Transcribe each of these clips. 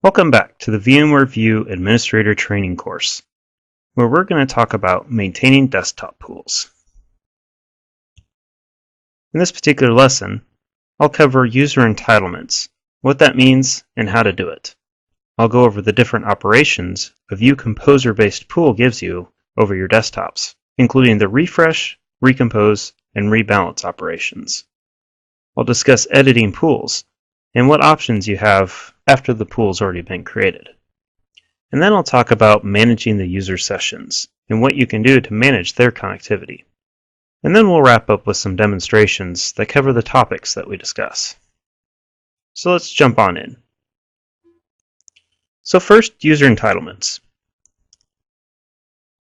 Welcome back to the VMware View Administrator Training course, where we're going to talk about maintaining desktop pools. In this particular lesson, I'll cover user entitlements, what that means, and how to do it. I'll go over the different operations a View Composer-based pool gives you over your desktops, including the refresh, recompose, and rebalance operations. I'll discuss editing pools and what options you have after the pool's already been created. And then I'll talk about managing the user sessions and what you can do to manage their connectivity. And then we'll wrap up with some demonstrations that cover the topics that we discuss. So let's jump on in. So first, user entitlements.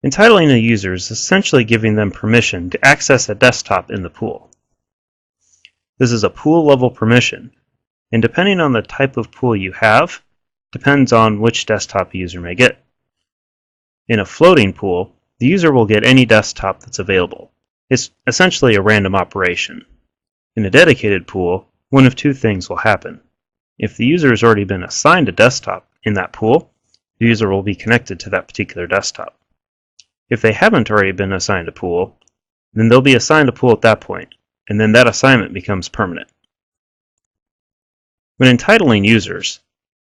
Entitling a user is essentially giving them permission to access a desktop in the pool. This is a pool level permission, and depending on the type of pool you have, depends on which desktop a user may get. In a floating pool, the user will get any desktop that's available. It's essentially a random operation. In a dedicated pool, one of two things will happen. If the user has already been assigned a desktop in that pool, the user will be connected to that particular desktop. If they haven't already been assigned a pool, then they'll be assigned a pool at that point, and then that assignment becomes permanent. When entitling users,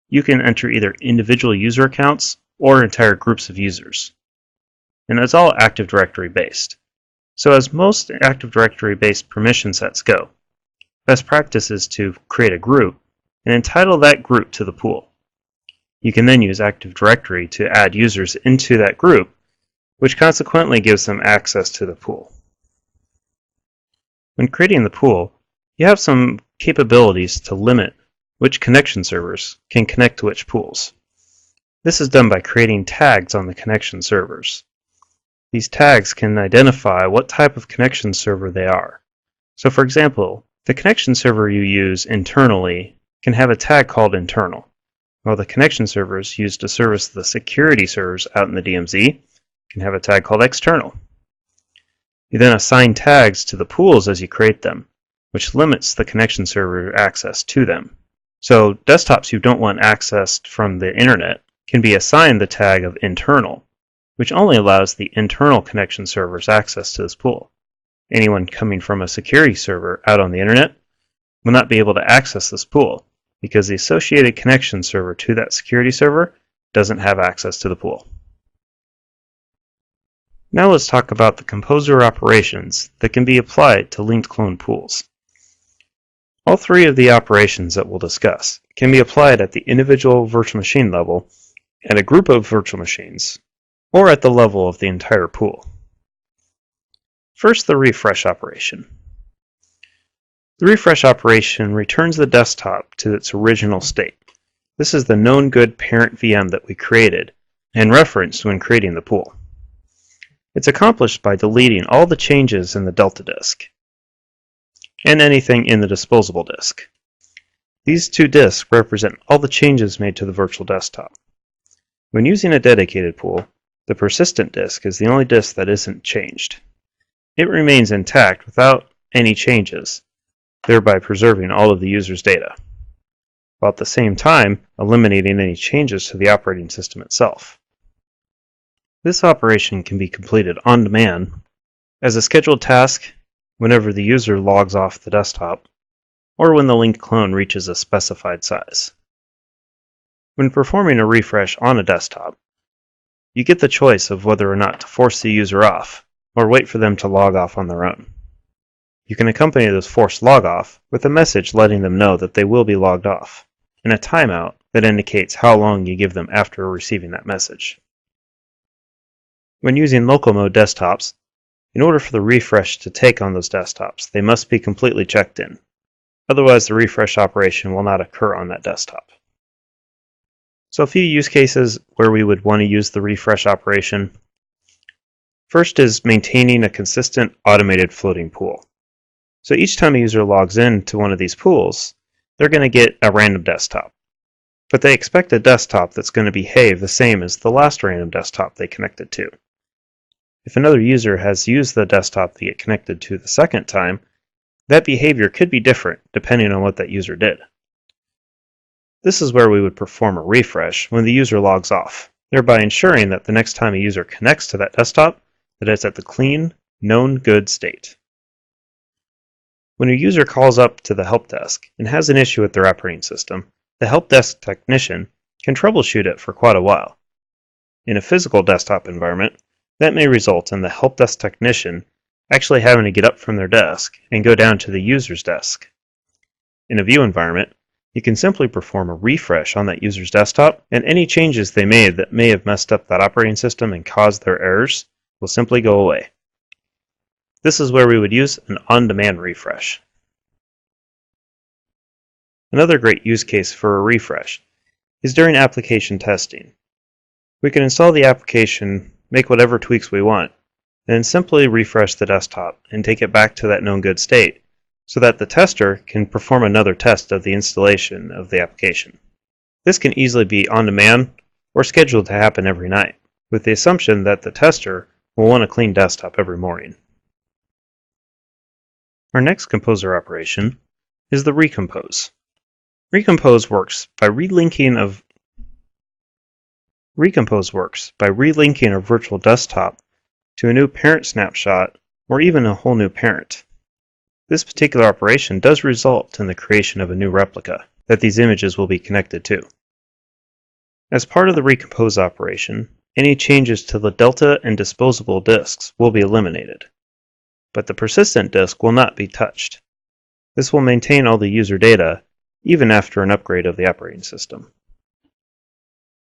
you can enter either individual user accounts or entire groups of users. And it's all Active Directory based. So as most Active Directory based permission sets go, best practice is to create a group and entitle that group to the pool. You can then use Active Directory to add users into that group, which consequently gives them access to the pool. When creating the pool, you have some capabilities to limit which connection servers can connect to which pools. This is done by creating tags on the connection servers. These tags can identify what type of connection server they are. So for example, the connection server you use internally can have a tag called internal, while the connection servers used to service the security servers out in the DMZ can have a tag called external. You then assign tags to the pools as you create them, which limits the connection server access to them. So desktops you don't want accessed from the internet can be assigned the tag of internal, which only allows the internal connection servers access to this pool. Anyone coming from a security server out on the internet will not be able to access this pool because the associated connection server to that security server doesn't have access to the pool. Now let's talk about the composer operations that can be applied to linked clone pools. All three of the operations that we'll discuss can be applied at the individual virtual machine level, at a group of virtual machines, or at the level of the entire pool. First, the refresh operation. The refresh operation returns the desktop to its original state. This is the known good parent VM that we created and referenced when creating the pool. It's accomplished by deleting all the changes in the Delta disk and anything in the disposable disk. These two disks represent all the changes made to the virtual desktop. When using a dedicated pool, the persistent disk is the only disk that isn't changed. It remains intact without any changes, thereby preserving all of the user's data, while at the same time eliminating any changes to the operating system itself. This operation can be completed on demand as a scheduled task whenever the user logs off the desktop, or when the linked clone reaches a specified size. When performing a refresh on a desktop, you get the choice of whether or not to force the user off, or wait for them to log off on their own. You can accompany this forced log off with a message letting them know that they will be logged off, and a timeout that indicates how long you give them after receiving that message. When using local mode desktops, in order for the refresh to take on those desktops, they must be completely checked in. Otherwise, the refresh operation will not occur on that desktop. So a few use cases where we would want to use the refresh operation. First is maintaining a consistent automated floating pool. So each time a user logs in to one of these pools, they're going to get a random desktop. But they expect a desktop that's going to behave the same as the last random desktop they connected to. If another user has used the desktop they get connected to the second time, that behavior could be different depending on what that user did. This is where we would perform a refresh when the user logs off, thereby ensuring that the next time a user connects to that desktop, that it's at the clean, known good state. When a user calls up to the help desk and has an issue with their operating system, the help desk technician can troubleshoot it for quite a while. In a physical desktop environment, that may result in the help desk technician actually having to get up from their desk and go down to the user's desk. In a view environment, you can simply perform a refresh on that user's desktop, and any changes they made that may have messed up that operating system and caused their errors will simply go away. This is where we would use an on-demand refresh. Another great use case for a refresh is during application testing. We can install the application, make whatever tweaks we want, and then simply refresh the desktop and take it back to that known good state so that the tester can perform another test of the installation of the application. This can easily be on demand or scheduled to happen every night, with the assumption that the tester will want a clean desktop every morning. Our next composer operation is the recompose. Recompose works by relinking a virtual desktop to a new parent snapshot or even a whole new parent. This particular operation does result in the creation of a new replica that these images will be connected to. As part of the recompose operation, any changes to the delta and disposable disks will be eliminated, but the persistent disk will not be touched. This will maintain all the user data even after an upgrade of the operating system.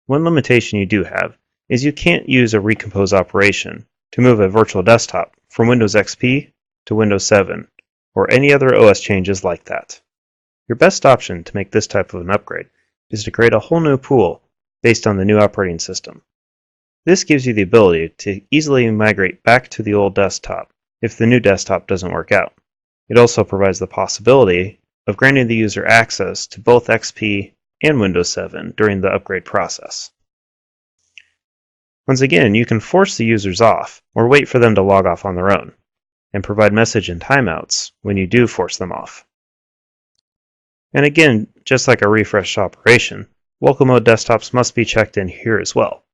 One limitation you do have is you can't use a recompose operation to move a virtual desktop from Windows XP to Windows 7 or any other OS changes like that. Your best option to make this type of an upgrade is to create a whole new pool based on the new operating system. This gives you the ability to easily migrate back to the old desktop if the new desktop doesn't work out. It also provides the possibility of granting the user access to both XP and Windows 7 during the upgrade process. Once again, you can force the users off or wait for them to log off on their own, and provide message and timeouts when you do force them off. And again, just like a refresh operation, welcome mode desktops must be checked in here as well.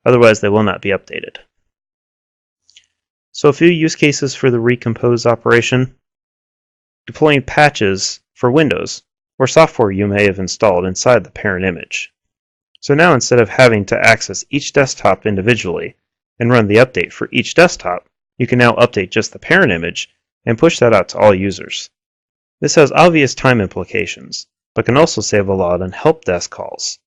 Otherwise, they will not be updated. So a few use cases for the recompose operation. Deploying patches for Windows or software you may have installed inside the parent image. So now instead of having to access each desktop individually and run the update for each desktop, you can now update just the parent image and push that out to all users. This has obvious time implications, but can also save a lot on help desk calls,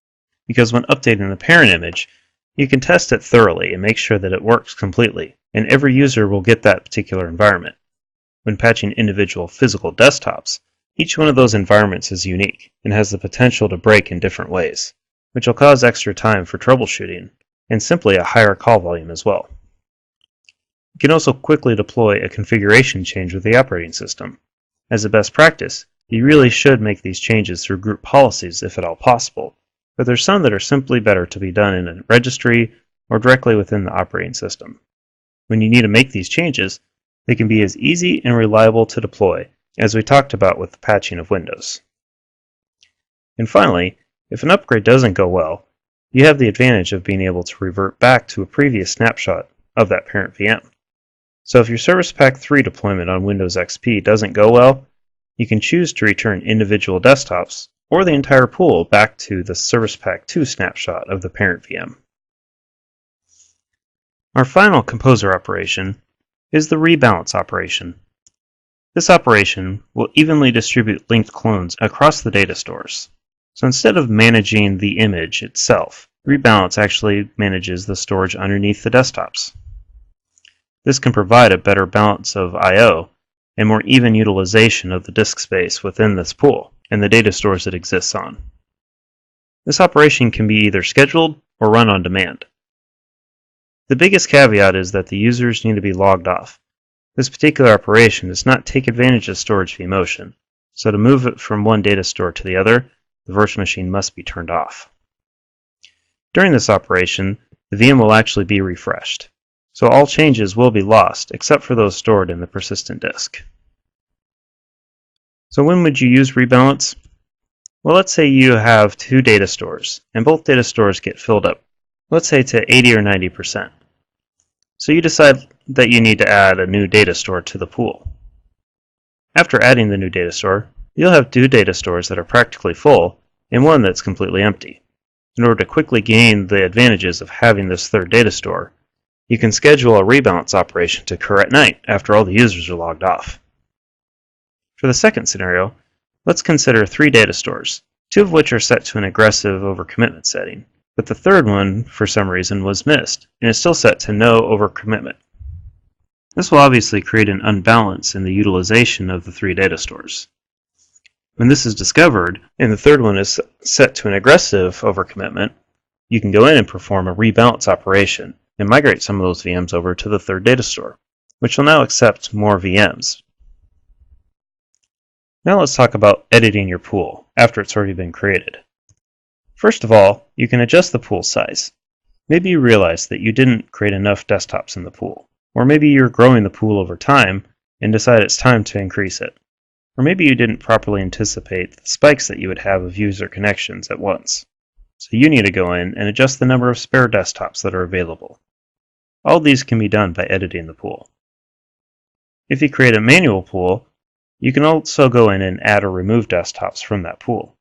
because when updating the parent image, you can test it thoroughly and make sure that it works completely, and every user will get that particular environment. When patching individual physical desktops, each one of those environments is unique and has the potential to break in different ways, which will cause extra time for troubleshooting and simply a higher call volume as well. You can also quickly deploy a configuration change with the operating system. As a best practice, you really should make these changes through group policies if at all possible, but there's some that are simply better to be done in a registry or directly within the operating system. When you need to make these changes, they can be as easy and reliable to deploy as we talked about with the patching of Windows. And finally, if an upgrade doesn't go well, you have the advantage of being able to revert back to a previous snapshot of that parent VM. So if your Service Pack 3 deployment on Windows XP doesn't go well, you can choose to return individual desktops or the entire pool back to the Service Pack 2 snapshot of the parent VM. Our final composer operation is the rebalance operation. This operation will evenly distribute linked clones across the data stores. So instead of managing the image itself, rebalance actually manages the storage underneath the desktops. This can provide a better balance of I/O and more even utilization of the disk space within this pool and the data stores it exists on. This operation can be either scheduled or run on demand. The biggest caveat is that the users need to be logged off. This particular operation does not take advantage of storage vMotion, so to move it from one data store to the other, the virtual machine must be turned off. During this operation, the VM will actually be refreshed, so all changes will be lost except for those stored in the persistent disk. So when would you use rebalance? Well, let's say you have two data stores, and both data stores get filled up, let's say to 80 or 90%. So you decide that you need to add a new data store to the pool. After adding the new data store, you'll have two data stores that are practically full and one that's completely empty. In order to quickly gain the advantages of having this third data store, you can schedule a rebalance operation to occur at night after all the users are logged off. For the second scenario, let's consider three data stores, two of which are set to an aggressive overcommitment setting, but the third one, for some reason, was missed and is still set to no overcommitment. This will obviously create an unbalance in the utilization of the three data stores. When this is discovered, and the third one is set to an aggressive overcommitment, you can go in and perform a rebalance operation and migrate some of those VMs over to the third data store, which will now accept more VMs. Now let's talk about editing your pool after it's already been created. First of all, you can adjust the pool size. Maybe you realize that you didn't create enough desktops in the pool, or maybe you're growing the pool over time and decide it's time to increase it. Or maybe you didn't properly anticipate the spikes that you would have of user connections at once. So you need to go in and adjust the number of spare desktops that are available. All these can be done by editing the pool. If you create a manual pool, you can also go in and add or remove desktops from that pool.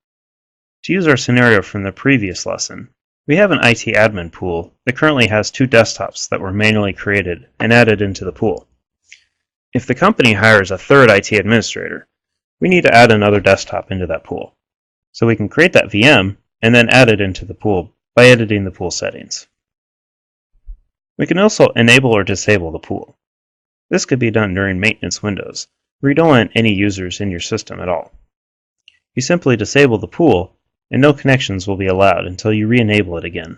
To use our scenario from the previous lesson, we have an IT admin pool that currently has two desktops that were manually created and added into the pool. If the company hires a third IT administrator, we need to add another desktop into that pool. So we can create that VM and then add it into the pool by editing the pool settings. We can also enable or disable the pool. This could be done during maintenance windows, where you don't want any users in your system at all. You simply disable the pool, and no connections will be allowed until you re-enable it again.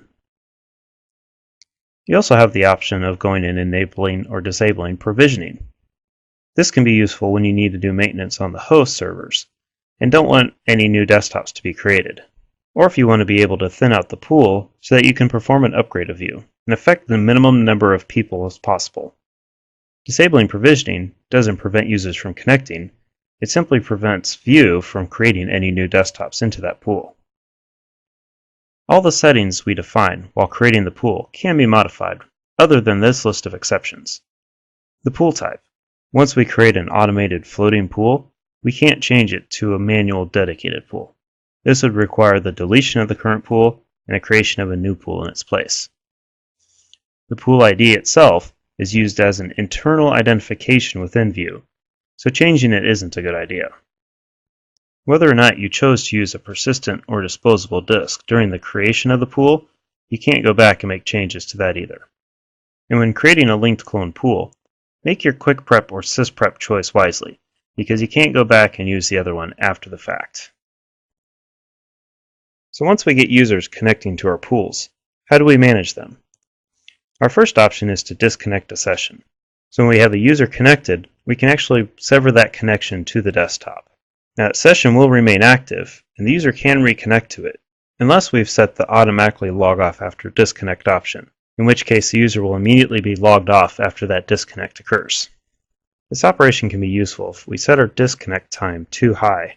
You also have the option of going in and enabling or disabling provisioning. This can be useful when you need to do maintenance on the host servers and don't want any new desktops to be created, or if you want to be able to thin out the pool so that you can perform an upgrade of View and affect the minimum number of people as possible. Disabling provisioning doesn't prevent users from connecting, it simply prevents View from creating any new desktops into that pool. All the settings we define while creating the pool can be modified, other than this list of exceptions. The pool type. Once we create an automated floating pool, we can't change it to a manual dedicated pool. This would require the deletion of the current pool and a creation of a new pool in its place. The pool ID itself is used as an internal identification within View, so changing it isn't a good idea. Whether or not you chose to use a persistent or disposable disk during the creation of the pool, you can't go back and make changes to that either. And when creating a linked clone pool, make your quick prep or sysprep choice wisely, because you can't go back and use the other one after the fact. So once we get users connecting to our pools, how do we manage them? Our first option is to disconnect a session. So when we have a user connected, we can actually sever that connection to the desktop. Now that session will remain active, and the user can reconnect to it, unless we've set the automatically log off after disconnect option, in which case the user will immediately be logged off after that disconnect occurs. This operation can be useful if we set our disconnect time too high,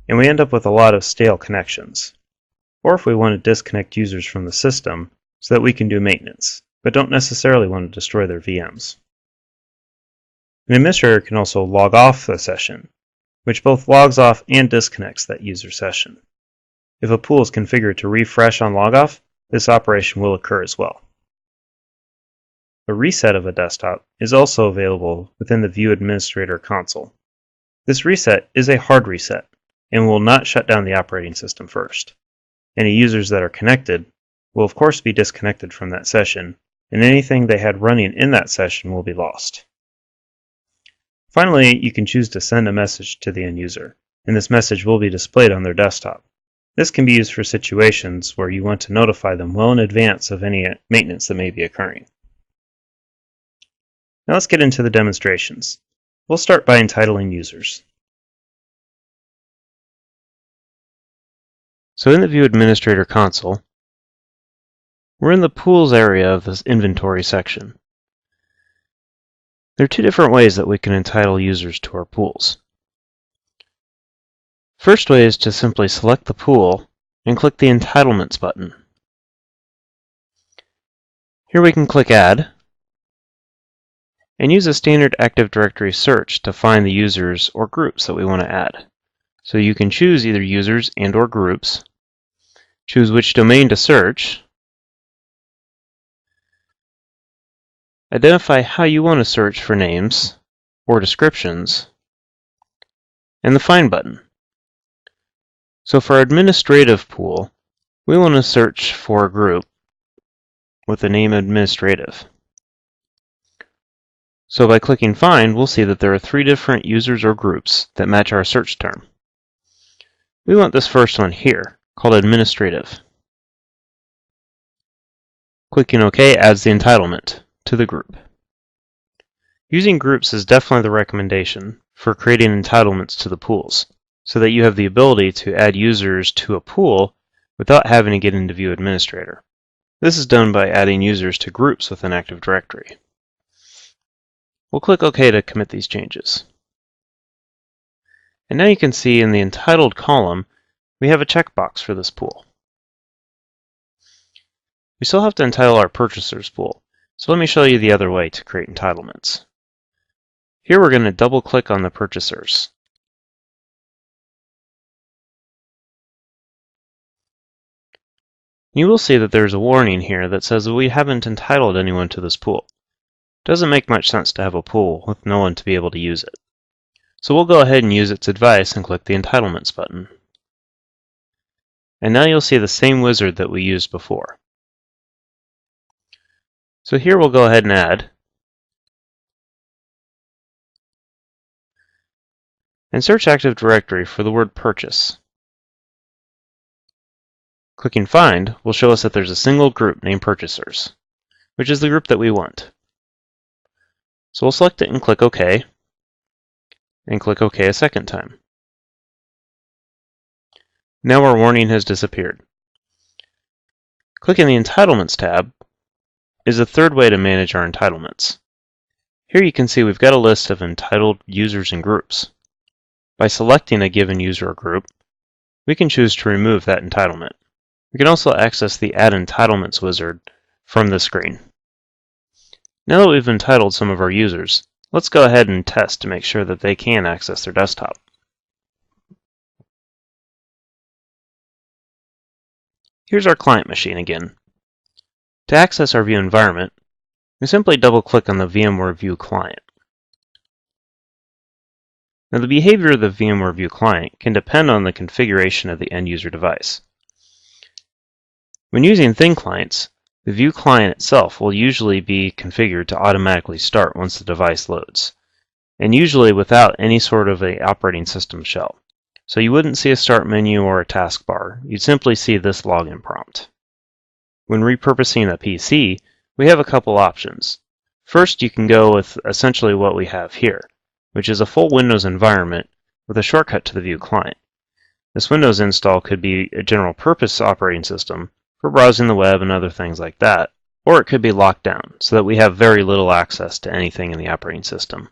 and we end up with a lot of stale connections, or if we want to disconnect users from the system so that we can do maintenance, but don't necessarily want to destroy their VMs. An administrator can also log off a session, which both logs off and disconnects that user session. If a pool is configured to refresh on logoff, this operation will occur as well. A reset of a desktop is also available within the View Administrator console. This reset is a hard reset and will not shut down the operating system first. Any users that are connected will of course be disconnected from that session, and anything they had running in that session will be lost. Finally, you can choose to send a message to the end user, and this message will be displayed on their desktop. This can be used for situations where you want to notify them well in advance of any maintenance that may be occurring. Now let's get into the demonstrations. We'll start by entitling users. So in the View Administrator console, we're in the Pools area of this Inventory section. There are two different ways that we can entitle users to our pools. First way is to simply select the pool and click the Entitlements button. Here we can click Add and use a standard Active Directory search to find the users or groups that we want to add. So you can choose either users and or groups, choose which domain to search, identify how you want to search for names or descriptions, and the Find button. So for our administrative pool, we want to search for a group with the name administrative. So by clicking Find, we'll see that there are 3 different users or groups that match our search term. We want this first one here, called administrative. Clicking OK adds the entitlement to the group. Using groups is definitely the recommendation for creating entitlements to the pools, so that you have the ability to add users to a pool without having to get into View Administrator. This is done by adding users to groups within Active Directory. We'll click OK to commit these changes. And now you can see in the Entitled column, we have a checkbox for this pool. We still have to entitle our purchasers pool, so let me show you the other way to create entitlements. Here we're going to double-click on the purchasers. You will see that there's a warning here that says that we haven't entitled anyone to this pool. It doesn't make much sense to have a pool with no one to be able to use it. So we'll go ahead and use its advice and click the Entitlements button. And now you'll see the same wizard that we used before. So here we'll go ahead and add, and search Active Directory for the word purchase. Clicking Find will show us that there's a single group named purchasers, which is the group that we want. So we'll select it and click OK, and click OK a second time. Now our warning has disappeared. Clicking the Entitlements tab is a third way to manage our entitlements. Here you can see we've got a list of entitled users and groups. By selecting a given user or group, we can choose to remove that entitlement. We can also access the Add Entitlements wizard from the screen. Now that we've entitled some of our users, let's go ahead and test to make sure that they can access their desktop. Here's our client machine again. To access our View environment, we simply double-click on the VMware View client. Now the behavior of the VMware View client can depend on the configuration of the end-user device. When using thin clients, the View client itself will usually be configured to automatically start once the device loads, and usually without any sort of an operating system shell. So you wouldn't see a start menu or a taskbar, you'd simply see this login prompt. When repurposing a PC, we have a couple options. First, you can go with essentially what we have here, which is a full Windows environment with a shortcut to the View client. This Windows install could be a general purpose operating system for browsing the web and other things like that, or it could be locked down so that we have very little access to anything in the operating system.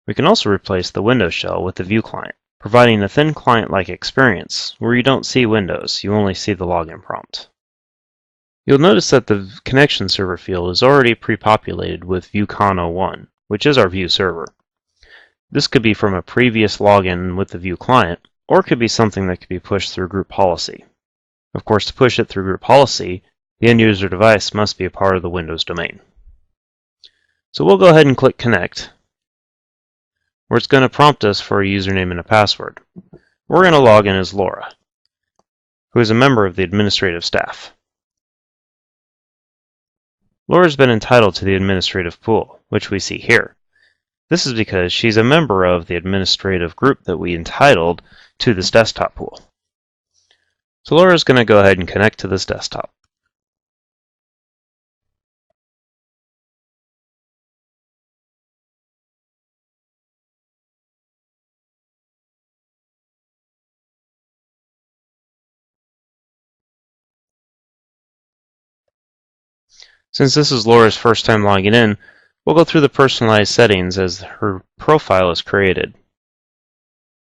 We can also replace the Windows shell with the View client, providing a thin client-like experience where you don't see Windows, you only see the login prompt. You'll notice that the connection server field is already pre-populated with ViewCon01, which is our View server. This could be from a previous login with the View client, or it could be something that could be pushed through group policy. Of course, to push it through group policy, the end-user device must be a part of the Windows domain. So we'll go ahead and click Connect, where it's going to prompt us for a username and a password. We're going to log in as Laura, who is a member of the administrative staff. Laura's been entitled to the administrative pool, which we see here. This is because she's a member of the administrative group that we entitled to this desktop pool. So Laura's going to go ahead and connect to this desktop. Since this is Laura's first time logging in, we'll go through the personalized settings as her profile is created.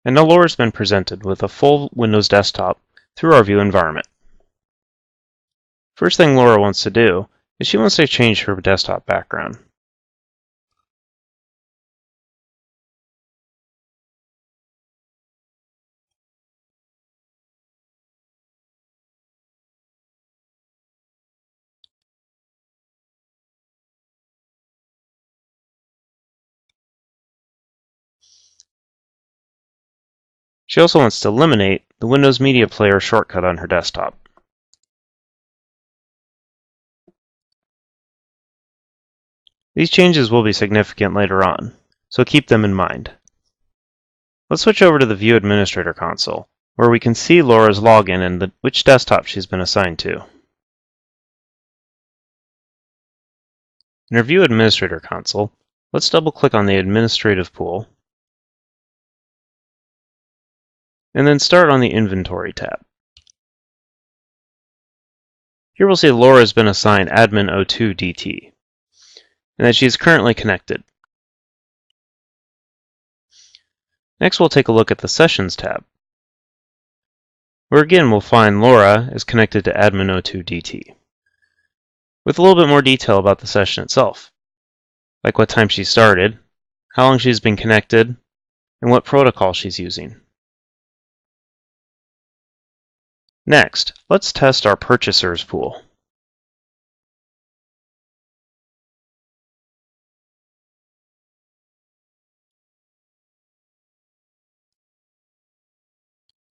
And now Laura's been presented with a full Windows desktop through our view environment. First thing Laura wants to do is she wants to change her desktop background. She also wants to eliminate the Windows Media Player shortcut on her desktop. These changes will be significant later on, so keep them in mind. Let's switch over to the View Administrator console, where we can see Laura's login and which desktop she's been assigned to. In our View Administrator console, let's double-click on the Administrative pool, and then start on the Inventory tab. Here we'll see Laura has been assigned Admin 02 DT, and that she is currently connected. Next we'll take a look at the Sessions tab, where again we'll find Laura is connected to Admin 02 DT, with a little bit more detail about the session itself, like what time she started, how long she's been connected, and what protocol she's using. Next, let's test our Purchasers pool.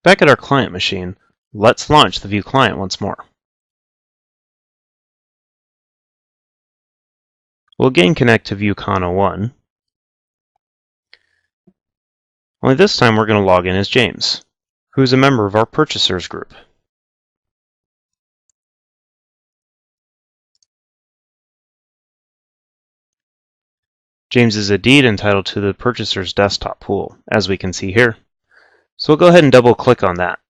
Back at our client machine, let's launch the View client once more. We'll again connect to ViewCon 01. Only this time we're going to log in as James, who is a member of our Purchasers group. James is indeed entitled to the Purchaser's desktop pool, as we can see here. So we'll go ahead and double-click on that.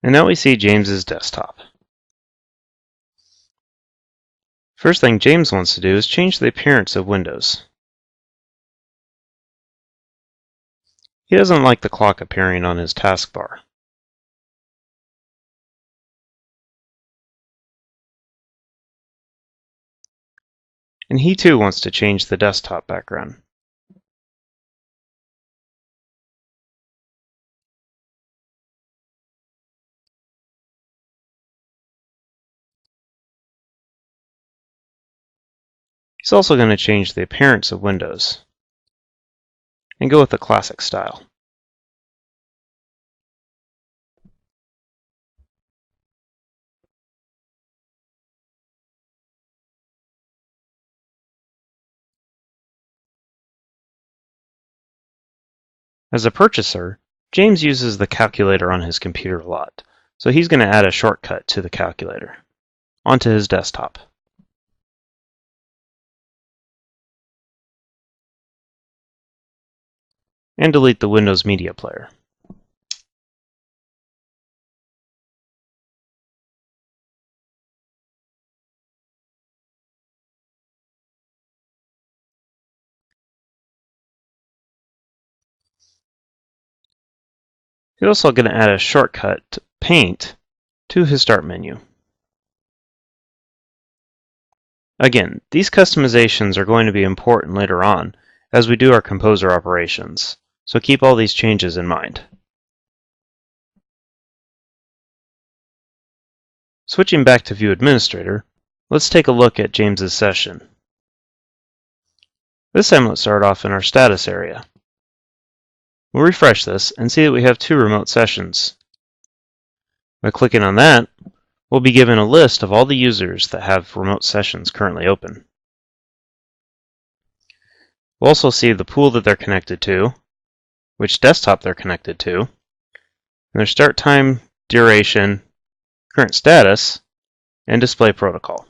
And now we see James's desktop. First thing James wants to do is change the appearance of Windows. He doesn't like the clock appearing on his taskbar. And he too wants to change the desktop background. He's also going to change the appearance of Windows and go with the classic style. As a purchaser, James uses the calculator on his computer a lot, so he's going to add a shortcut to the calculator onto his desktop. And delete the Windows Media Player. He's also going to add a shortcut to Paint to his Start menu. Again, these customizations are going to be important later on as we do our Composer operations, so keep all these changes in mind. Switching back to View Administrator, let's take a look at James's session. This time let's start off in our status area. We'll refresh this and see that we have 2 remote sessions. By clicking on that, we'll be given a list of all the users that have remote sessions currently open. We'll also see the pool that they're connected to, which desktop they're connected to, and their start time, duration, current status, and display protocol.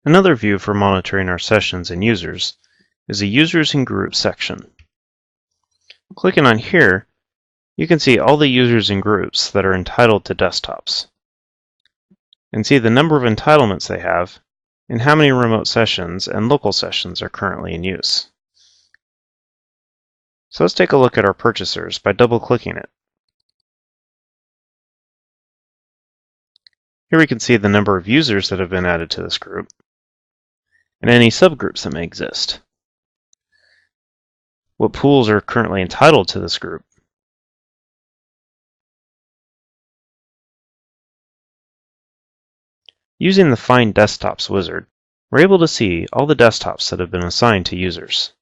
Another view for monitoring our sessions and users is the Users and Groups section. Clicking on here, you can see all the users and groups that are entitled to desktops, and see the number of entitlements they have and how many remote sessions and local sessions are currently in use. So let's take a look at our purchasers by double-clicking it. Here we can see the number of users that have been added to this group and any subgroups that may exist. What pools are currently entitled to this group. Using the Find Desktops wizard, we're able to see all the desktops that have been assigned to users.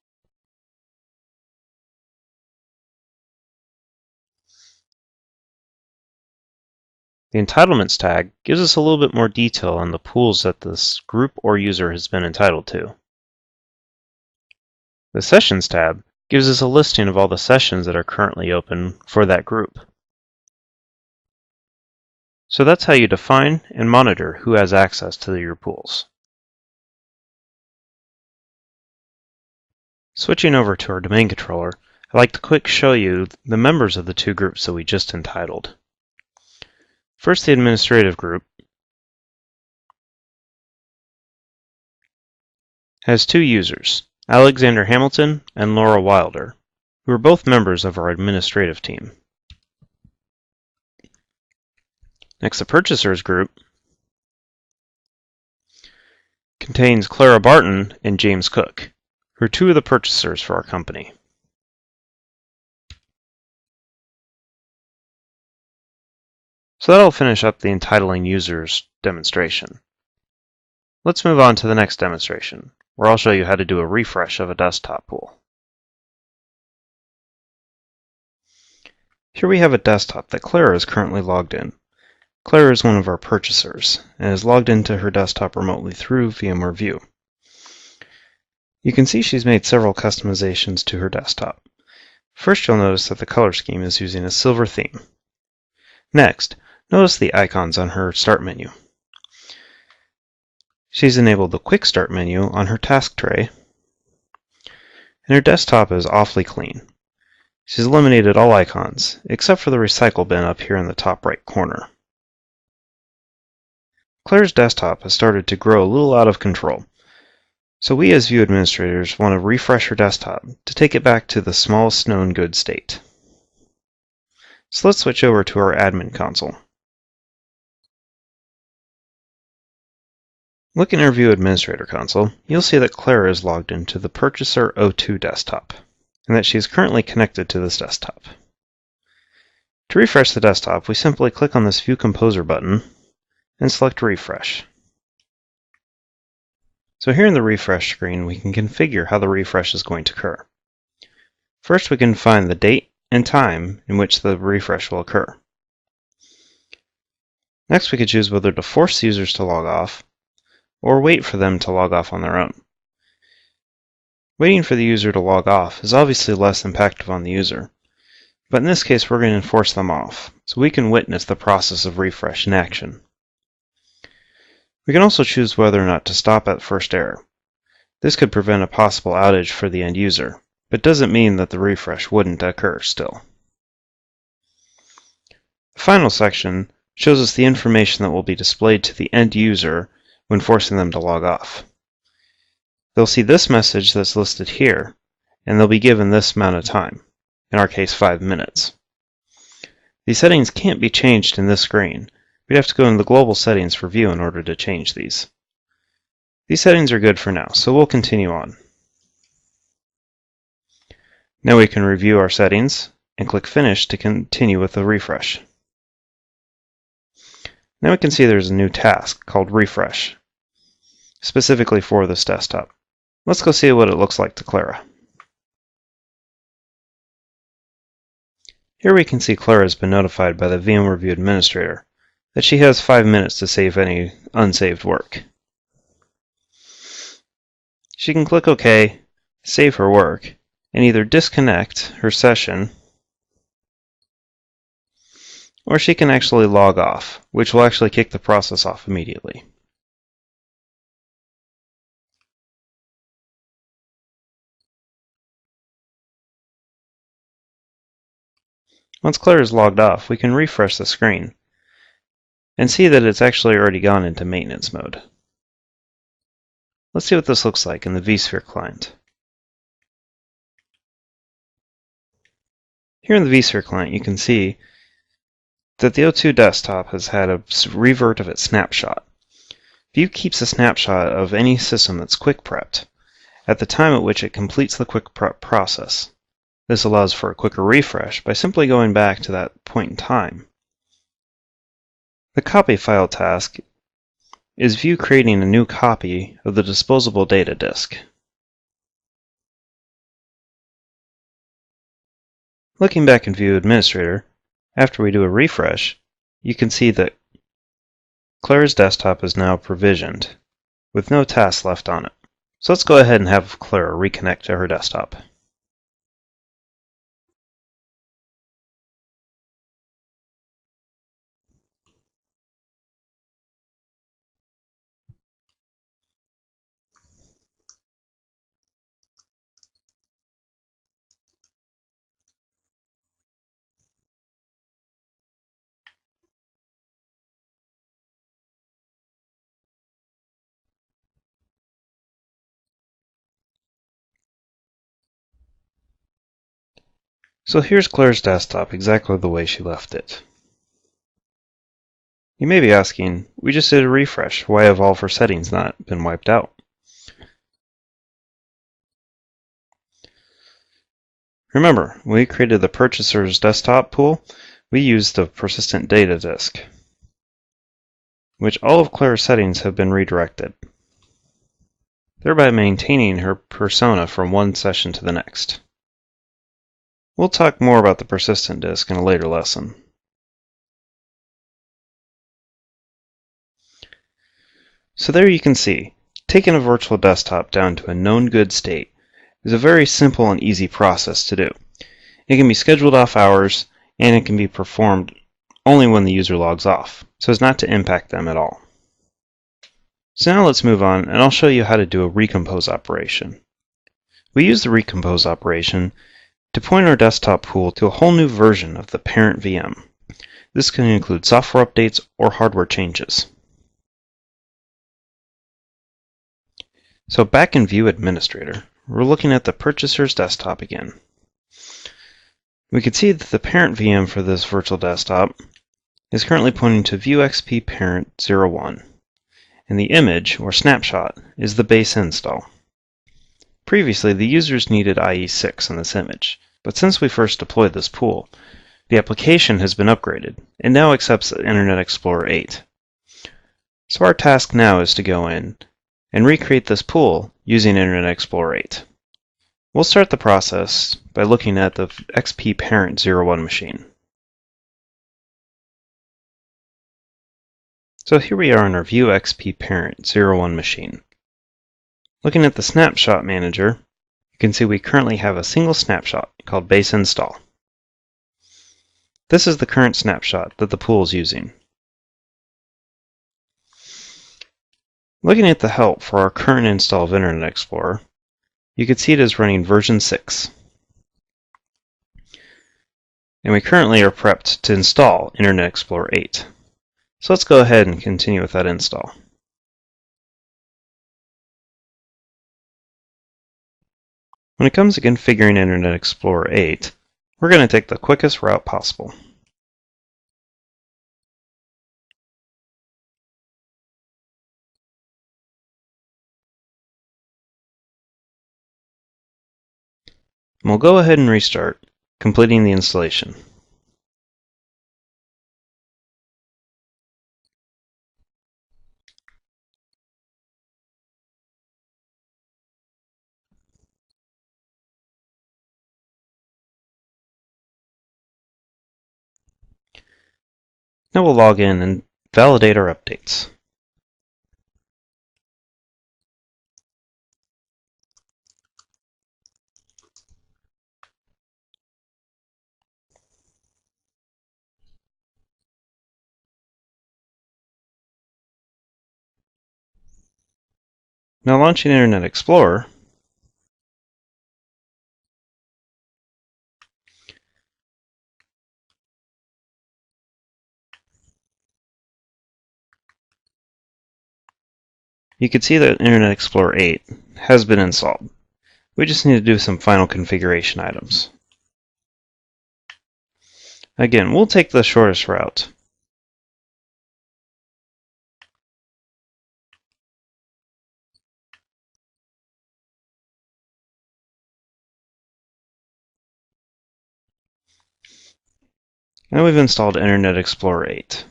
The Entitlements tag gives us a little bit more detail on the pools that this group or user has been entitled to. The Sessions tab gives us a listing of all the sessions that are currently open for that group. So that's how you define and monitor who has access to your pools. Switching over to our domain controller, I'd like to quick show you the members of the two groups that we just entitled. First, the administrative group has two users, Alexander Hamilton and Laura Wilder, who are both members of our administrative team. Next, the purchasers group contains Clara Barton and James Cook, who are two of the purchasers for our company. So that'll finish up the entitling users demonstration. Let's move on to the next demonstration, where I'll show you how to do a refresh of a desktop pool. Here we have a desktop that Clara is currently logged in. Clara is one of our purchasers and is logged into her desktop remotely through VMware View. You can see she's made several customizations to her desktop. First, you'll notice that the color scheme is using a silver theme. Next, notice the icons on her Start menu. She's enabled the Quick Start menu on her task tray, and her desktop is awfully clean. She's eliminated all icons, except for the recycle bin up here in the top right corner. Clara's desktop has started to grow a little out of control, so we as View administrators want to refresh her desktop to take it back to the smallest known good state. So let's switch over to our admin console. Looking at our View Administrator console, you'll see that Clara is logged into the Purchaser 02 desktop, and that she is currently connected to this desktop. To refresh the desktop, we simply click on this View Composer button and select Refresh. So here in the refresh screen, we can configure how the refresh is going to occur. First, we can find the date and time in which the refresh will occur. Next, we can choose whether to force users to log off or wait for them to log off on their own. Waiting for the user to log off is obviously less impactful on the user, but in this case we're going to force them off, so we can witness the process of refresh in action. We can also choose whether or not to stop at first error. This could prevent a possible outage for the end user, but doesn't mean that the refresh wouldn't occur still. The final section shows us the information that will be displayed to the end user when forcing them to log off. They'll see this message that's listed here, and they'll be given this amount of time, in our case 5 minutes. These settings can't be changed in this screen. We'd have to go into the global settings for View in order to change these. These settings are good for now, so we'll continue on. Now we can review our settings and click Finish to continue with the refresh. Now we can see there's a new task called Refresh, specifically for this desktop. Let's go see what it looks like to Clara. Here we can see Clara has been notified by the VMware View administrator that she has 5 minutes to save any unsaved work. She can click OK, save her work, and either disconnect her session or she can actually log off, which will actually kick the process off immediately. Once Claire is logged off, we can refresh the screen and see that it's actually already gone into maintenance mode. Let's see what this looks like in the vSphere client. Here in the vSphere client, you can see that the O2 desktop has had a revert of its snapshot. Vue keeps a snapshot of any system that's quick prepped at the time at which it completes the quick prep process. This allows for a quicker refresh by simply going back to that point in time. The copy file task is Vue creating a new copy of the disposable data disk. Looking back in Vue Administrator, after we do a refresh, you can see that Claire's desktop is now provisioned, with no tasks left on it. So let's go ahead and have Claire reconnect to her desktop. So here's Claire's desktop exactly the way she left it. You may be asking, we just did a refresh, why have all of her settings not been wiped out? Remember, when we created the purchaser's desktop pool, we used the persistent data disk, which all of Claire's settings have been redirected, thereby maintaining her persona from one session to the next. We'll talk more about the persistent disk in a later lesson. So there you can see, taking a virtual desktop down to a known good state is a very simple and easy process to do. It can be scheduled off hours, and it can be performed only when the user logs off, so as not to impact them at all. So now let's move on, and I'll show you how to do a recompose operation. We use the recompose operation to point our desktop pool to a whole new version of the parent VM. This can include software updates or hardware changes. So back in Vue Administrator, we're looking at the purchaser's desktop again. We can see that the parent VM for this virtual desktop is currently pointing to VueXP parent 01, and the image, or snapshot, is the base install. Previously, the users needed IE6 in this image, but since we first deployed this pool, the application has been upgraded and now accepts Internet Explorer 8. So our task now is to go in and recreate this pool using Internet Explorer 8. We'll start the process by looking at the XP parent 01 machine. So here we are in our VueXP parent 01 machine. Looking at the snapshot manager, you can see we currently have a single snapshot called base install. This is the current snapshot that the pool is using. Looking at the help for our current install of Internet Explorer, you can see it is running version 6. And we currently are prepped to install Internet Explorer 8. So let's go ahead and continue with that install. When it comes to configuring Internet Explorer 8, we're going to take the quickest route possible. And we'll go ahead and restart, completing the installation. Now we'll log in and validate our updates. Now launching Internet Explorer, you can see that Internet Explorer 8 has been installed. We just need to do some final configuration items. Again, we'll take the shortest route. And we've installed Internet Explorer 8.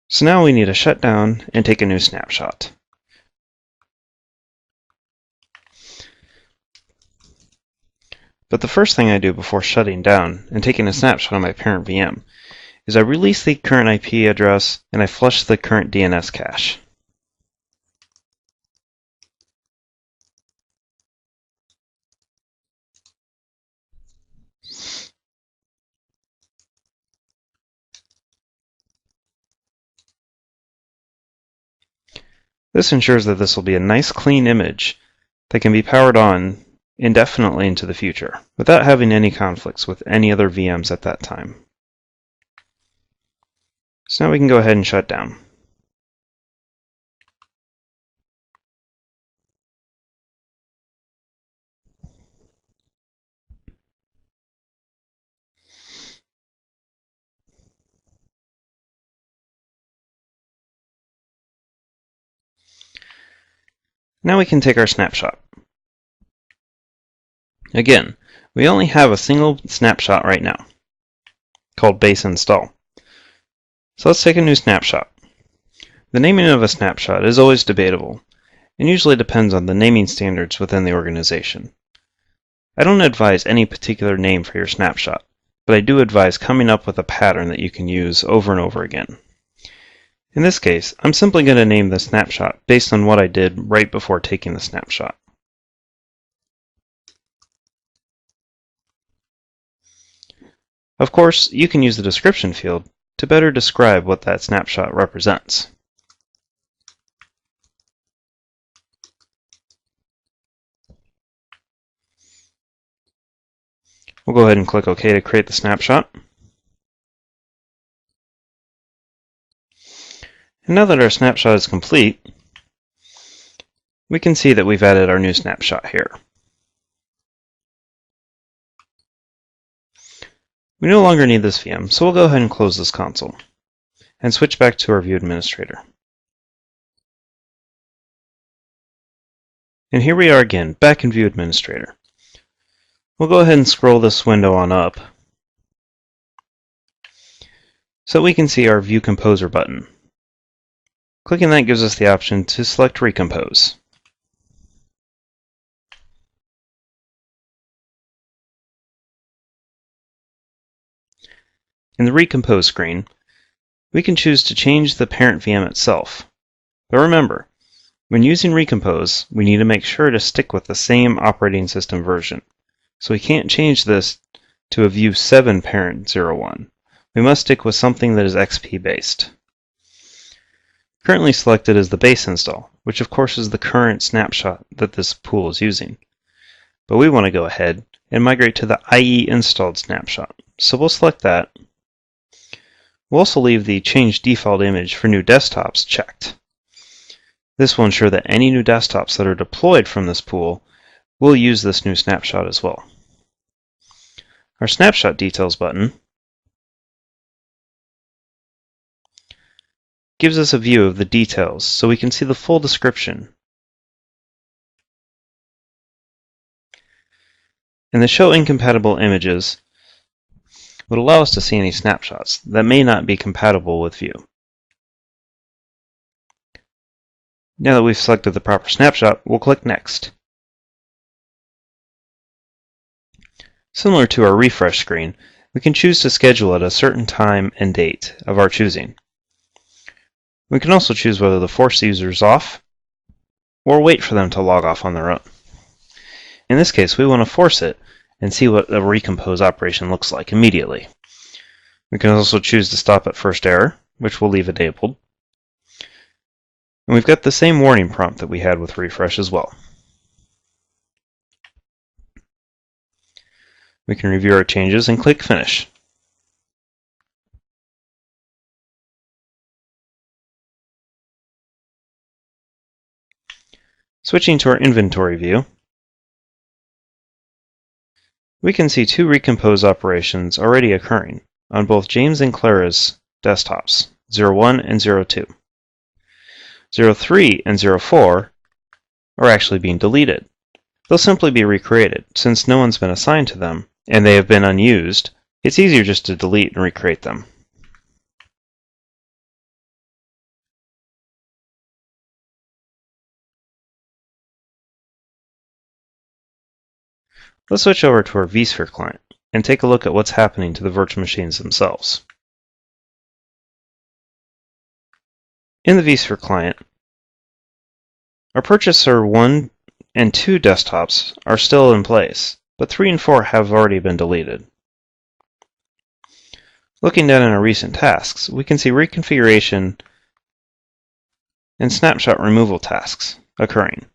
So now we need to shut down and take a new snapshot. But the first thing I do before shutting down and taking a snapshot of my parent VM is I release the current IP address and I flush the current DNS cache. This ensures that this will be a nice clean image that can be powered on indefinitely into the future without having any conflicts with any other VMs at that time. So now we can go ahead and shut down. Now we can take our snapshot. Again, we only have a single snapshot right now, called base install. So let's take a new snapshot. The naming of a snapshot is always debatable, and usually depends on the naming standards within the organization. I don't advise any particular name for your snapshot, but I do advise coming up with a pattern that you can use over and over again. In this case, I'm simply going to name the snapshot based on what I did right before taking the snapshot. Of course, you can use the description field to better describe what that snapshot represents. We'll go ahead and click OK to create the snapshot. And now that our snapshot is complete, we can see that we've added our new snapshot here. We no longer need this VM, so we'll go ahead and close this console and switch back to our View Administrator. And here we are again, back in View Administrator. We'll go ahead and scroll this window on up so we can see our View Composer button. Clicking that gives us the option to select Recompose. In the Recompose screen, we can choose to change the parent VM itself. But remember, when using Recompose, we need to make sure to stick with the same operating system version. So we can't change this to a View 7 parent 01. We must stick with something that is XP based. Currently selected is the base install, which of course is the current snapshot that this pool is using. But we want to go ahead and migrate to the IE installed snapshot. So we'll select that. We'll also leave the Change Default Image for New Desktops checked. This will ensure that any new desktops that are deployed from this pool will use this new snapshot as well. Our Snapshot Details button gives us a view of the details so we can see the full description. And the Show Incompatible Images would allow us to see any snapshots that may not be compatible with View. Now that we've selected the proper snapshot, we'll click Next. Similar to our refresh screen, we can choose to schedule at a certain time and date of our choosing. We can also choose whether to force users off or wait for them to log off on their own. In this case, we want to force it and see what a recompose operation looks like immediately. We can also choose to stop at first error, which we'll leave enabled. And we've got the same warning prompt that we had with refresh as well. We can review our changes and click Finish. Switching to our inventory view, we can see two recompose operations already occurring on both James and Clara's desktops, 01 and 02. 03 and 04 are actually being deleted. They'll simply be recreated. Since no one's been assigned to them and they have been unused, it's easier just to delete and recreate them. Let's switch over to our vSphere client and take a look at what's happening to the virtual machines themselves. In the vSphere client, our Purchaser 1 and 2 desktops are still in place, but 3 and 4 have already been deleted. Looking down in our recent tasks, we can see reconfiguration and snapshot removal tasks occurring.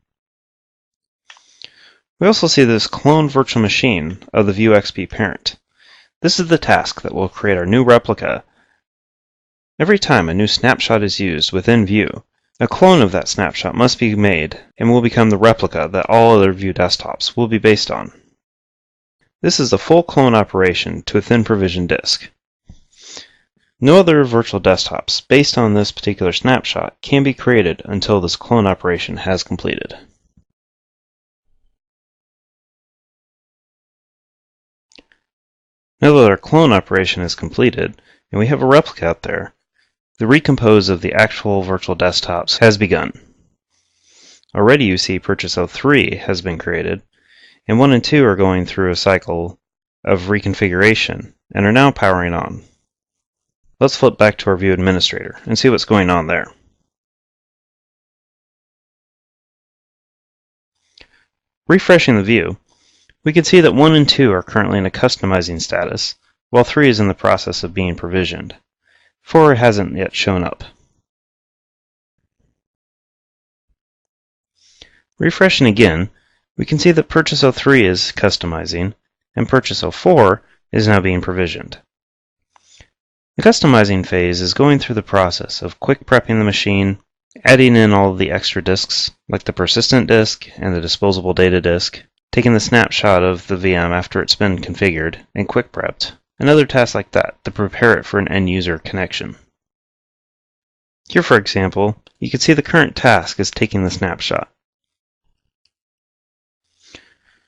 We also see this clone virtual machine of the VueXP parent. This is the task that will create our new replica. Every time a new snapshot is used within Vue, a clone of that snapshot must be made and will become the replica that all other Vue desktops will be based on. This is a full clone operation to a thin provision disk. No other virtual desktops based on this particular snapshot can be created until this clone operation has completed. Now that our clone operation is completed and we have a replica out there, the recompose of the actual virtual desktops has begun. Already you see Purchase 03 has been created, and 1 and 2 are going through a cycle of reconfiguration and are now powering on. Let's flip back to our Vue Administrator and see what's going on there. Refreshing the view, we can see that 1 and 2 are currently in a customizing status, while 3 is in the process of being provisioned. 4 hasn't yet shown up. Refreshing again, we can see that Purchase 03 is customizing, and Purchase 04 is now being provisioned. The customizing phase is going through the process of quick prepping the machine, adding in all of the extra disks, like the persistent disk and the disposable data disk, taking the snapshot of the VM after it's been configured and quick prepped, and other tasks like that to prepare it for an end-user connection. Here, for example, you can see the current task is taking the snapshot.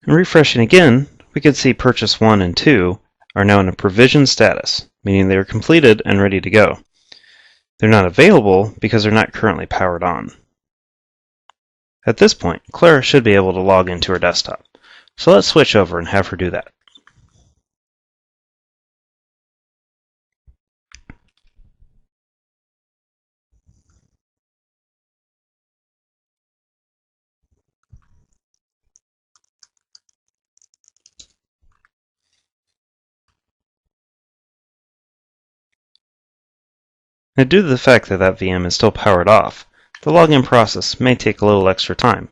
And refreshing again, we can see Purchase 1 and 2 are now in a provision status, meaning they are completed and ready to go. They're not available because they're not currently powered on. At this point, Clara should be able to log into her desktop. So let's switch over and have her do that. Now, due to the fact that that VM is still powered off, the login process may take a little extra time,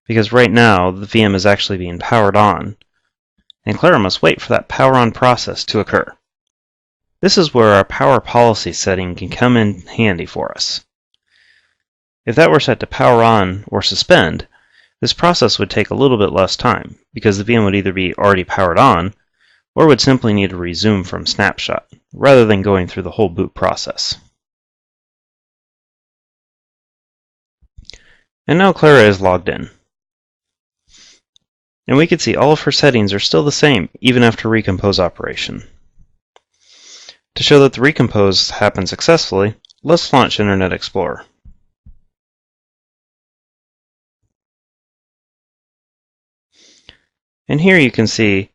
because right now the VM is actually being powered on, and Clara must wait for that power on process to occur. This is where our power policy setting can come in handy for us. If that were set to power on or suspend, this process would take a little bit less time, because the VM would either be already powered on, or would simply need to resume from snapshot, rather than going through the whole boot process. And now Clara is logged in. And we can see all of her settings are still the same, even after recompose operation. To show that the recompose happened successfully, let's launch Internet Explorer. And here you can see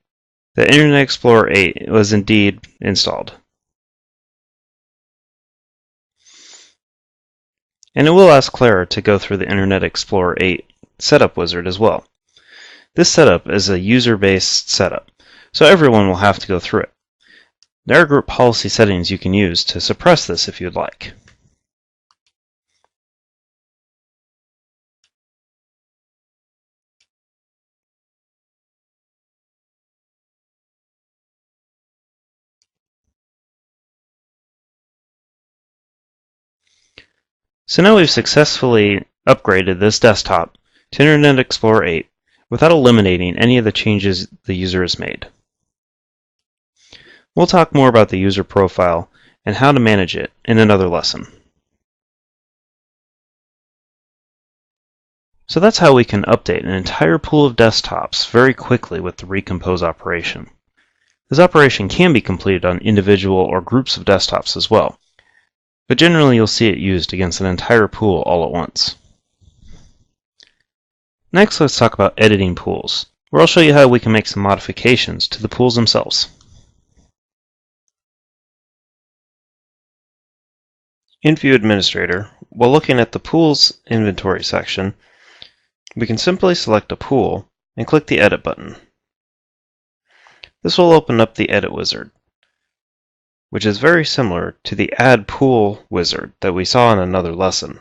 that Internet Explorer 8 was indeed installed. And it will ask Clara to go through the Internet Explorer 8 setup wizard as well. This setup is a user-based setup, so everyone will have to go through it. There are group policy settings you can use to suppress this if you'd like. So now we've successfully upgraded this desktop to Internet Explorer 8 without eliminating any of the changes the user has made. We'll talk more about the user profile and how to manage it in another lesson. So that's how we can update an entire pool of desktops very quickly with the recompose operation. This operation can be completed on individual or groups of desktops as well, but generally you'll see it used against an entire pool all at once. Next, let's talk about editing pools, where I'll show you how we can make some modifications to the pools themselves. In View Administrator, while looking at the Pools Inventory section, we can simply select a pool and click the Edit button. This will open up the Edit wizard, which is very similar to the Add Pool wizard that we saw in another lesson.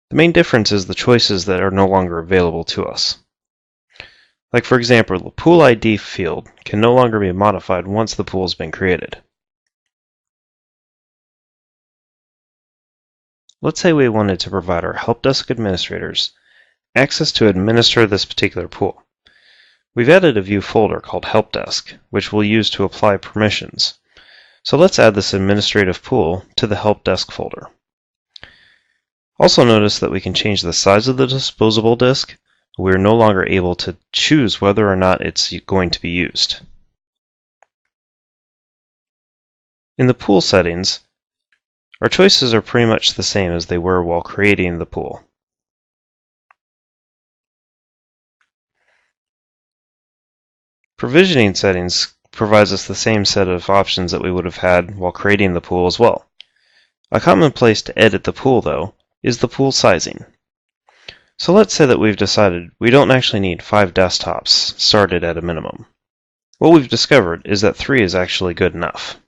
The main difference is the choices that are no longer available to us. Like for example, the Pool ID field can no longer be modified once the pool has been created. Let's say we wanted to provide our help desk administrators access to administer this particular pool. We've added a view folder called Help Desk, which we'll use to apply permissions. So let's add this administrative pool to the Help Desk folder. Also notice that we can change the size of the disposable disk. We're no longer able to choose whether or not it's going to be used. In the pool settings, our choices are pretty much the same as they were while creating the pool. Provisioning settings provides us the same set of options that we would have had while creating the pool as well. A common place to edit the pool, though, is the pool sizing. So let's say that we've decided we don't actually need 5 desktops started at a minimum. What we've discovered is that 3 is actually good enough.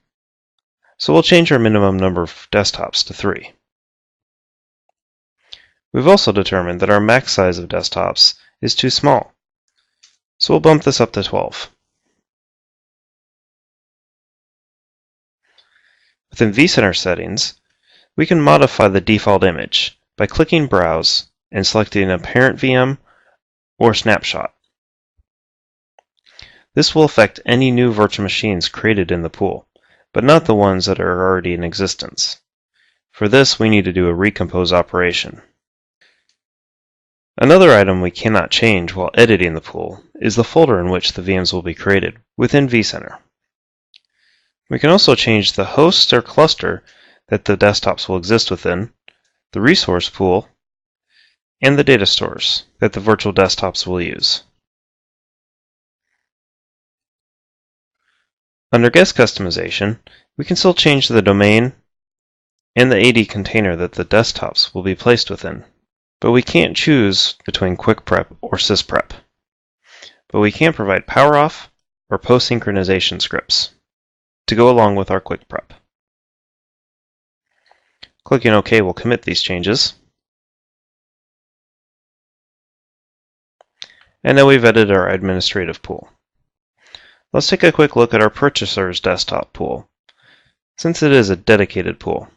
So we'll change our minimum number of desktops to 3. We've also determined that our max size of desktops is too small. So we'll bump this up to 12. Within vCenter settings, we can modify the default image by clicking Browse and selecting a parent VM or snapshot. This will affect any new virtual machines created in the pool, but not the ones that are already in existence. For this, we need to do a recompose operation. Another item we cannot change while editing the pool is the folder in which the VMs will be created within vCenter. We can also change the host or cluster that the desktops will exist within, the resource pool, and the data stores that the virtual desktops will use. Under guest customization, we can still change the domain and the AD container that the desktops will be placed within, but we can't choose between Quick Prep or SysPrep. But we can provide power off or post synchronization scripts to go along with our Quick Prep. Clicking OK will commit these changes. And now we've edited our administrative pool. Let's take a quick look at our purchaser's desktop pool, since it is a dedicated pool.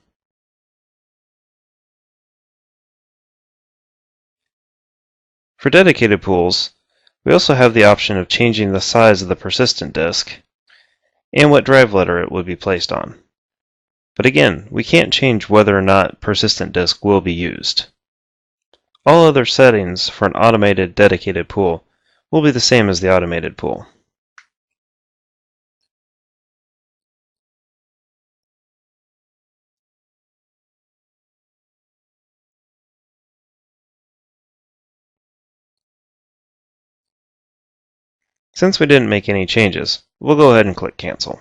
For dedicated pools, we also have the option of changing the size of the persistent disk and what drive letter it would be placed on. But again, we can't change whether or not persistent disk will be used. All other settings for an automated dedicated pool will be the same as the automated pool. Since we didn't make any changes, we'll go ahead and click Cancel.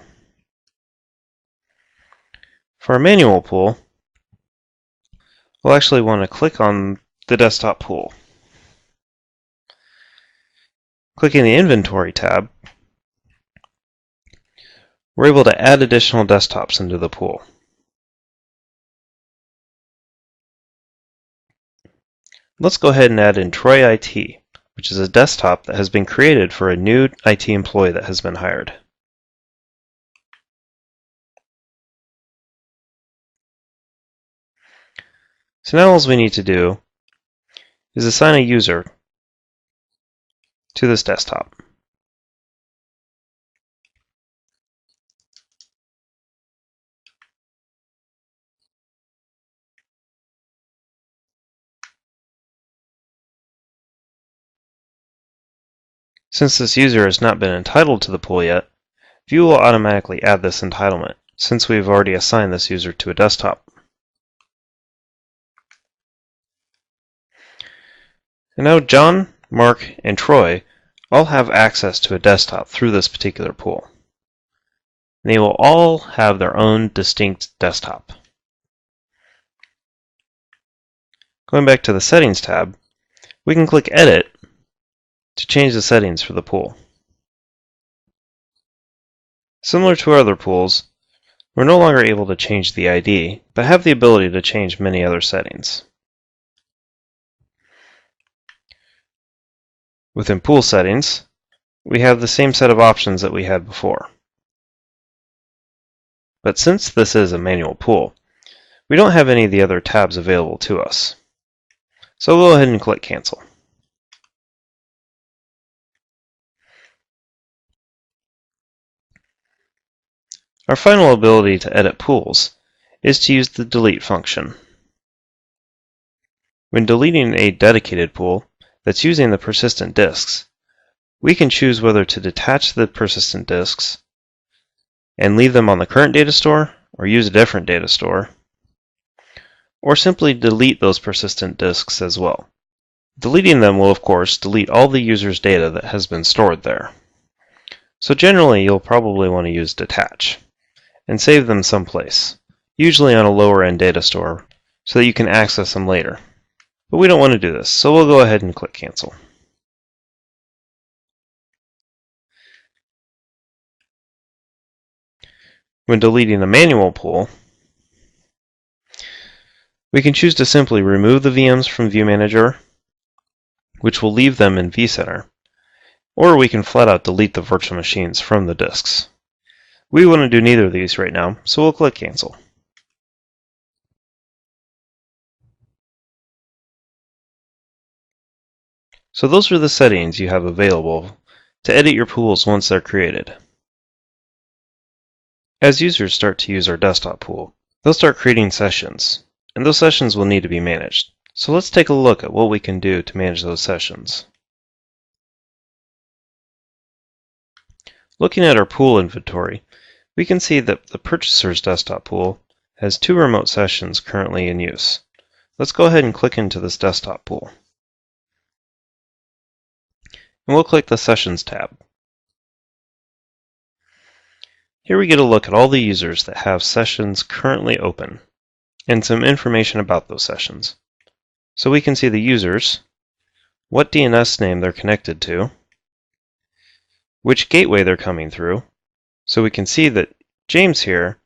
For a manual pool, we'll actually want to click on the desktop pool. Clicking the Inventory tab, we're able to add additional desktops into the pool. Let's go ahead and add in Troy IT, which is a desktop that has been created for a new IT employee that has been hired. So now all we need to do is assign a user to this desktop. Since this user has not been entitled to the pool yet, Vue will automatically add this entitlement, since we've already assigned this user to a desktop. And now John, Mark, and Troy all have access to a desktop through this particular pool. And they will all have their own distinct desktop. Going back to the Settings tab, we can click Edit to change the settings for the pool. Similar to our other pools, we're no longer able to change the ID, but have the ability to change many other settings. Within Pool Settings, we have the same set of options that we had before. But since this is a manual pool, we don't have any of the other tabs available to us. So we'll go ahead and click Cancel. Our final ability to edit pools is to use the delete function. When deleting a dedicated pool that's using the persistent disks, we can choose whether to detach the persistent disks and leave them on the current data store or use a different data store, or simply delete those persistent disks as well. Deleting them will, of course, delete all the user's data that has been stored there. So generally, you'll probably want to use detach and save them someplace, usually on a lower end data store, so that you can access them later. But we don't want to do this, so we'll go ahead and click Cancel. When deleting a manual pool, we can choose to simply remove the VMs from View Manager, which will leave them in vCenter, or we can flat out delete the virtual machines from the disks. We want to do neither of these right now, so we'll click Cancel. So those are the settings you have available to edit your pools once they're created. As users start to use our desktop pool, they'll start creating sessions, and those sessions will need to be managed. So let's take a look at what we can do to manage those sessions. Looking at our pool inventory, we can see that the purchaser's desktop pool has 2 remote sessions currently in use. Let's go ahead and click into this desktop pool. And we'll click the Sessions tab. Here we get a look at all the users that have sessions currently open, and some information about those sessions. So we can see the users, what DNS name they're connected to, which gateway they're coming through. So we can see that James here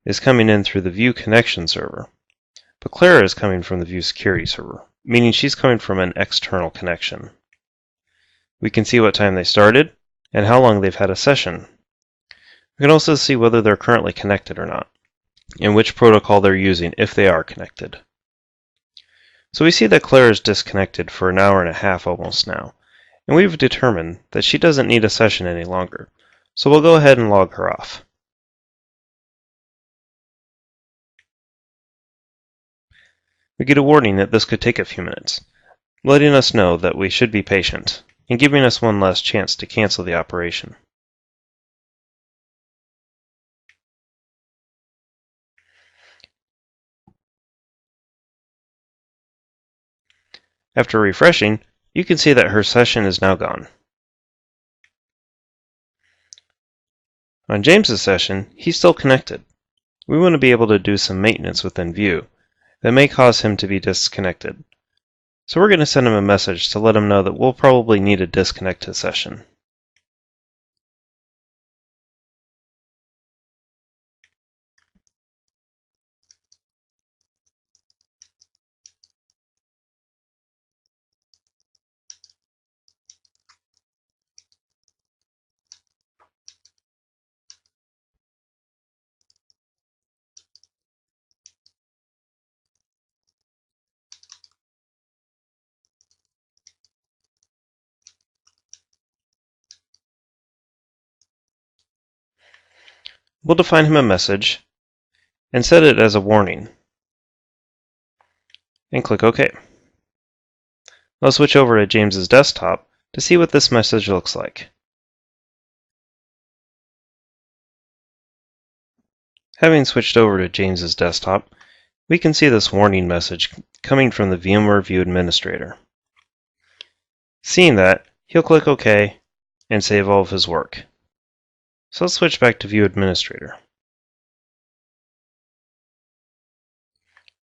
is coming in through the Vue connection server, but Clara is coming from the Vue security server, meaning she's coming from an external connection. We can see what time they started and how long they've had a session. We can also see whether they're currently connected or not, and which protocol they're using if they are connected. So we see that Claire is disconnected for an hour and a half almost now, and we've determined that she doesn't need a session any longer, so we'll go ahead and log her off. We get a warning that this could take a few minutes, letting us know that we should be patient, and giving us one last chance to cancel the operation. After refreshing, you can see that her session is now gone. On James's session, he's still connected. We want to be able to do some maintenance within Vue that may cause him to be disconnected. So we're going to send him a message to let him know that we'll probably need to disconnect his session. we'll define him a message and set it as a warning, and click OK. I'll switch over to James's desktop to see what this message looks like. Having switched over to James's desktop, we can see this warning message coming from the VMware View Administrator. Seeing that, he'll click OK and save all of his work. So let's switch back to View Administrator.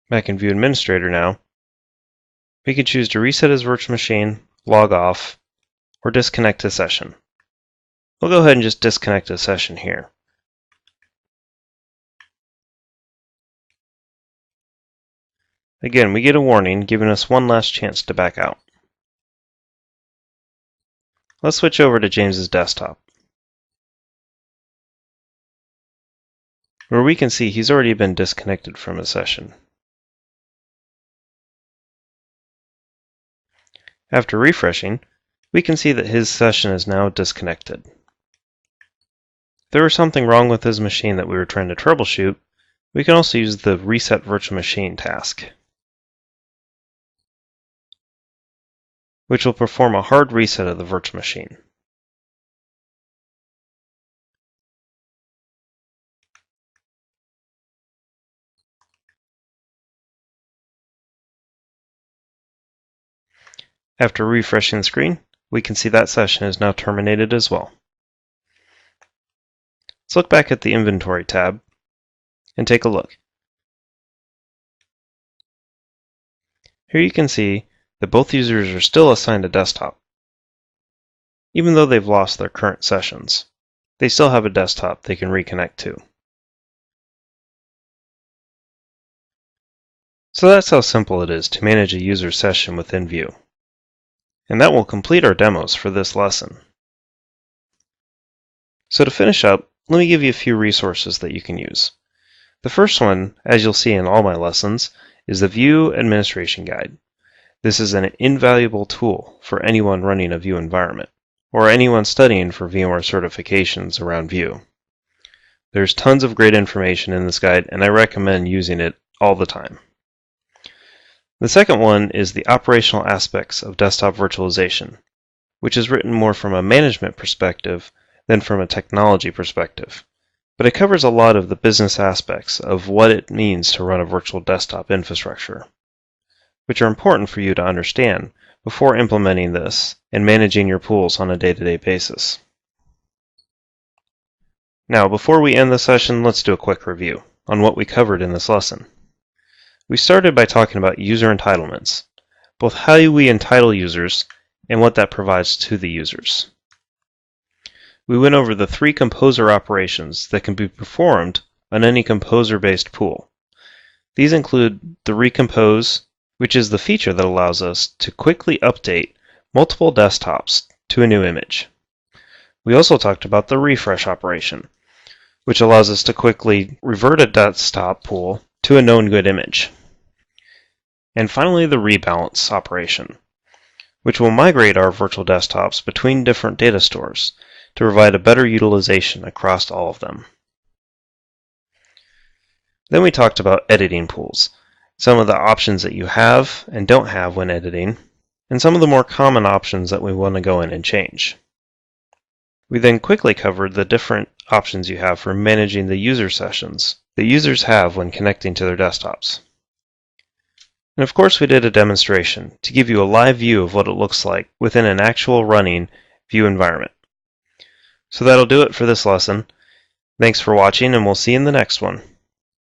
Back in View Administrator now, we can choose to reset his virtual machine, log off, or disconnect his session. We'll go ahead and just disconnect his session here. Again, we get a warning giving us one last chance to back out. Let's switch over to James's desktop, where we can see he's already been disconnected from his session. After refreshing, we can see that his session is now disconnected. If there was something wrong with his machine that we were trying to troubleshoot, we can also use the Reset Virtual Machine task, which will perform a hard reset of the virtual machine. After refreshing the screen, we can see that session is now terminated as well. Let's look back at the Inventory tab and take a look. Here you can see that both users are still assigned a desktop. Even though they've lost their current sessions, they still have a desktop they can reconnect to. So that's how simple it is to manage a user session within View. And that will complete our demos for this lesson. So to finish up, let me give you a few resources that you can use. The first one, as you'll see in all my lessons, is the View Administration Guide. This is an invaluable tool for anyone running a View environment, or anyone studying for VMware certifications around View. There's tons of great information in this guide, and I recommend using it all the time. The second one is the Operational Aspects of Desktop Virtualization, which is written more from a management perspective than from a technology perspective, but it covers a lot of the business aspects of what it means to run a virtual desktop infrastructure, which are important for you to understand before implementing this and managing your pools on a day-to-day basis. Now, before we end the session, let's do a quick review on what we covered in this lesson. We started by talking about user entitlements, both how we entitle users and what that provides to the users. We went over the 3 composer operations that can be performed on any composer-based pool. These include the recompose, which is the feature that allows us to quickly update multiple desktops to a new image. We also talked about the refresh operation, which allows us to quickly revert a desktop pool to a known good image. And finally, the rebalance operation, which will migrate our virtual desktops between different data stores to provide a better utilization across all of them. Then we talked about editing pools, some of the options that you have and don't have when editing, and some of the more common options that we want to go in and change. We then quickly covered the different options you have for managing the user sessions that users have when connecting to their desktops. And of course, we did a demonstration to give you a live view of what it looks like within an actual running View environment. So that'll do it for this lesson. Thanks for watching, and we'll see you in the next one.